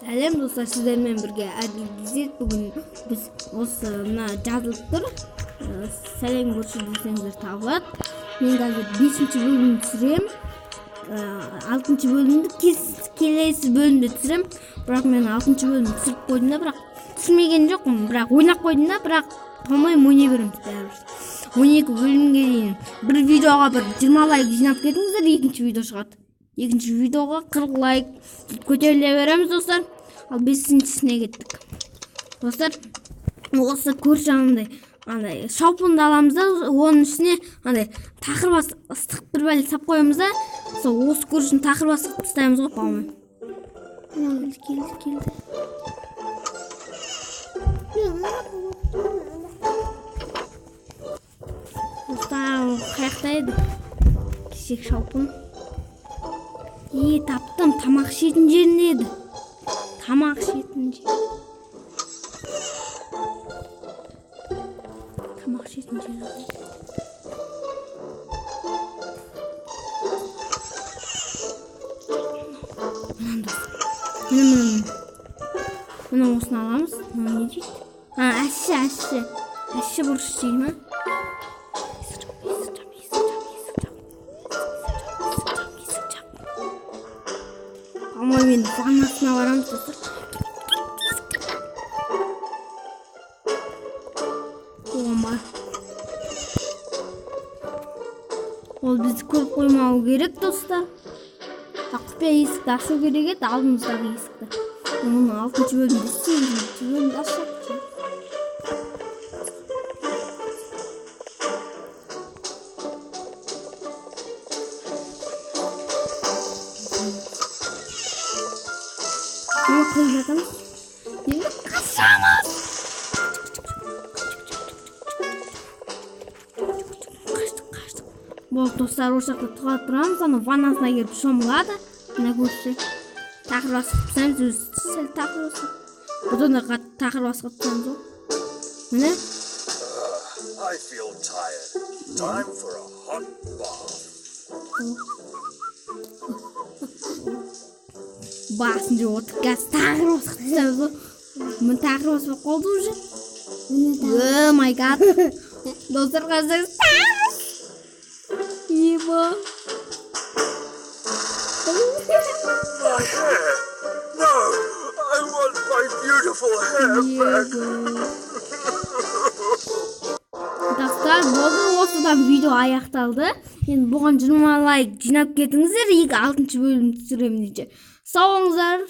Сәлем достар, сіздермен бірге Әділ Гезет. Бүгін біз осы мына жазылып тұр. Сәлем көрші десеңіздер табылады. Мен қазір 5-ші бөлімді түсірем. 6-ші бөлімді келесі бөлімде түсірем. Бірақ мен 6-ші бөлімді түсіріп қойдым да, бірақ түсірмеген жоқпын. Бірақ ойнап қойдым да, бірақ томай ойнай береміз бәрібір. 12 бөлімге дейін бір видеоға бір 20 лайк жинап кетіңіздер, екінші видео шығады. Екінші видеоға 40 лайк көтеріле береміз достар. Ал 5-шісіне кеттік. Достар, осы көрші андай шаупынды аламыз да, оның ішіне андай тақырбас ыстық бір бәле сап қоямыз да, сол осы көршіні тақырбас ұстаймыз ғой, балмен. Келді. Достар, қаяқта еді? Кесек шаупын. Таптым, тамақ ішетін жерінде еді. Тамақ ішетін жер. Тамақ ішетін жер. Мына осыны аламыз. Мына не дейді? Әші бұрыш дейді ма? Ama мен ваннасына барамыз достар. Ол бізді көріп қоймауы керек достар. Құпия есікті ашу керек еді, алдымыздағы есікті. Оны 6-ші бөлімде 8-ші бөлімде ашады. Ne koyup жатамыз? Енді қашамыз. Қаштық. Болды достар, осы жақта тұра тұрамыз, ана ваннасына келіп шомылады. Мына көрші. Тақыр басып тұсамыз, өзі сәл тақыр басып. Бұдан да тақыр басып тұсамыз ғой. Міне. I feel tired. Time for a hot bath. Басын деп отыр, қазір тағыр басып тұсамыз ғой. Мен тағыр басып қолды уже. О май гад. Достар, қазір тағыр. Еба. My hair! No! I want my beautiful hair back! Достар, болды, осыдан видео аяқталды. Енді бұған 20 лайк жинап кетіңіздер, 6-ші бөлімді түсіремін десе. Сау болыңыздар.